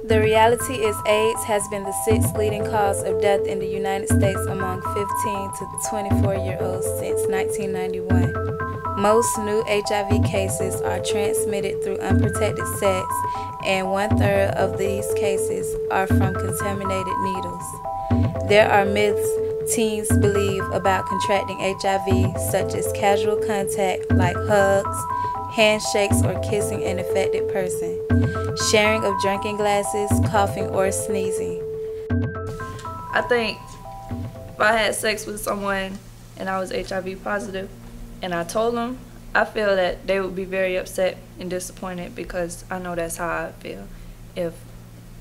The reality is AIDS has been the sixth leading cause of death in the United States among 15 to 24-year-olds since 1991. Most new HIV cases are transmitted through unprotected sex, and 1/3 of these cases are from contaminated needles. There are myths teens believe about contracting HIV, such as casual contact like hugs, handshakes, or kissing an infected person, sharing of drinking glasses, coughing, or sneezing. I think if I had sex with someone and I was HIV positive and I told them, I feel that they would be very upset and disappointed, because I know that's how I feel.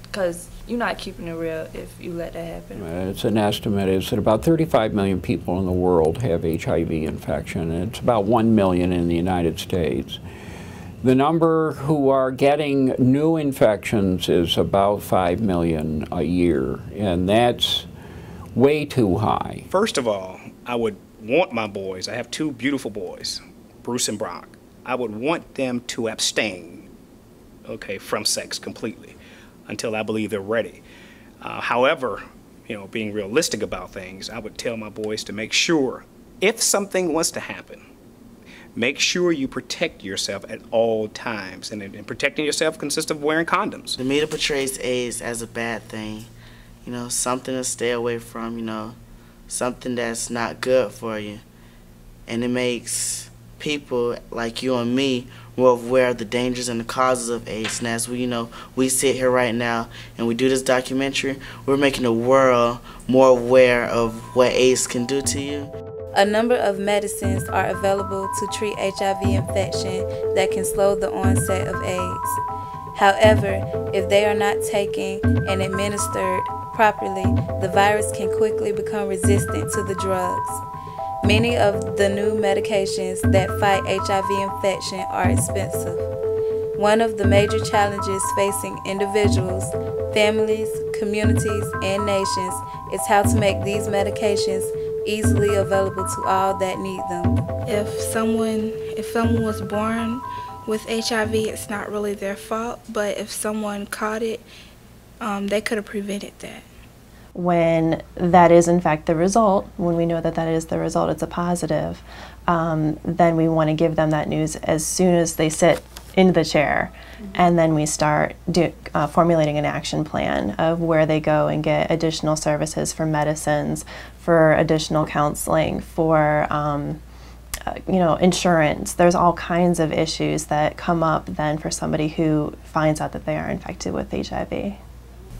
Because you're not keeping it real if you let that happen. It's an estimate is that about 35 million people in the world have HIV infection, and it's about 1 million in the United States. The number who are getting new infections is about 5 million a year, and that's way too high. First of all, I would want my boys, I have two beautiful boys, Bruce and Brock, I would want them to abstain, okay, from sex completely until I believe they're ready. However, being realistic about things, I would tell my boys to make sure, if something was to happen, make sure you protect yourself at all times. And protecting yourself consists of wearing condoms. The media portrays AIDS as a bad thing, something to stay away from, something that's not good for you. And it makes people like you and me more aware of the dangers and the causes of AIDS. And as we sit here right now and we do this documentary, we're making the world more aware of what AIDS can do to you. A number of medicines are available to treat HIV infection that can slow the onset of AIDS. However, if they are not taken and administered properly, the virus can quickly become resistant to the drugs. Many of the new medications that fight HIV infection are expensive. One of the major challenges facing individuals, families, communities, and nations is how to make these medications easily available to all that need them. If someone was born with HIV, it's not really their fault, but if someone caught it, they could have prevented that. When that is in fact the result, when we know that that is the result, it's a positive, then we want to give them that news as soon as they sit in the chair, and then we start formulating an action plan of where they go and get additional services for medicines, for additional counseling, for insurance. There's all kinds of issues that come up then for somebody who finds out that they are infected with HIV.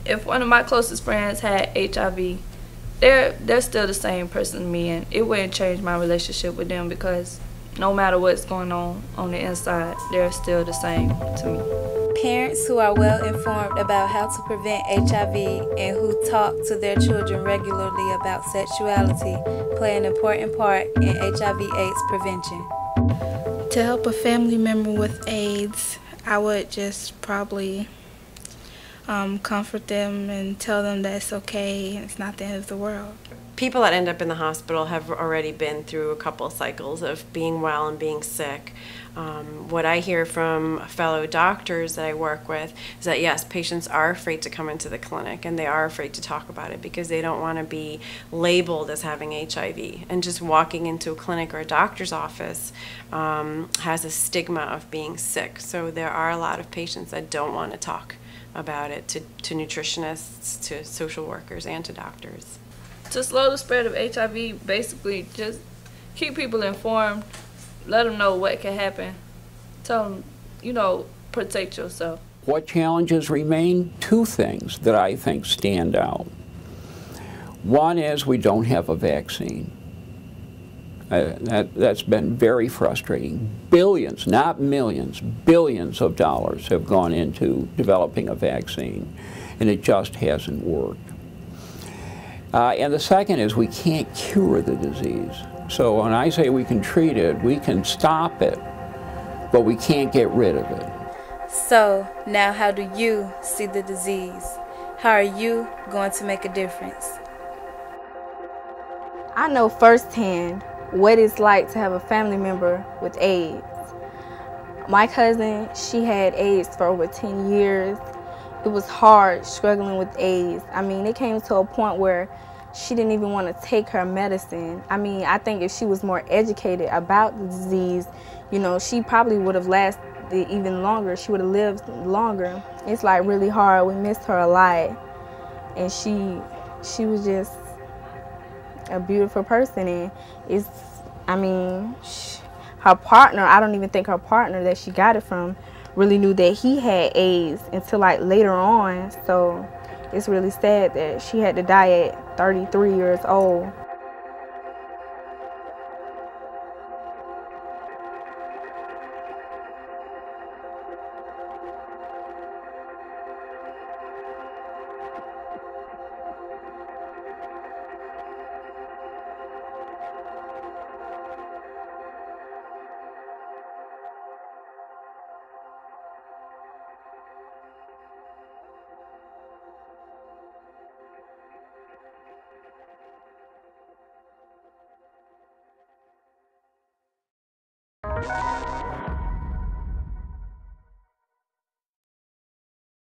If one of my closest friends had HIV, they're still the same person to me, and it wouldn't change my relationship with them, because no matter what's going on the inside, they're still the same to me. Parents who are well informed about how to prevent HIV and who talk to their children regularly about sexuality play an important part in HIV/AIDS prevention. To help a family member with AIDS, I would just probably comfort them and tell them that it's okay, it's not the end of the world. People that end up in the hospital have already been through a couple of cycles of being well and being sick. What I hear from fellow doctors that I work with is that yes, patients are afraid to come into the clinic, and they are afraid to talk about it because they don't want to be labeled as having HIV. And just walking into a clinic or a doctor's office has a stigma of being sick. So there are a lot of patients that don't want to talk about it to nutritionists, to social workers, and to doctors. To slow the spread of HIV, basically just keep people informed, let them know what can happen, tell them, protect yourself. What challenges remain? Two things that I think stand out. One is we don't have a vaccine. That's been very frustrating. Billions, not millions, billions of dollars have gone into developing a vaccine, and it just hasn't worked. And the second is we can't cure the disease. So when I say we can treat it, we can stop it, but we can't get rid of it. So now how do you see the disease? How are you going to make a difference? I know firsthand what it's like to have a family member with AIDS. My cousin, she had AIDS for over 10 years, it was hard struggling with AIDS. I mean, it came to a point where she didn't even want to take her medicine. I mean, I think if she was more educated about the disease, you know, she probably would have lasted even longer. She would have lived longer. It's like really hard. We missed her a lot. And she was just a beautiful person. And it's, I mean, her partner, I don't even think her partner that she got it from really knew that he had AIDS until like later on. So it's really sad that she had to die at 33 years old. Bye.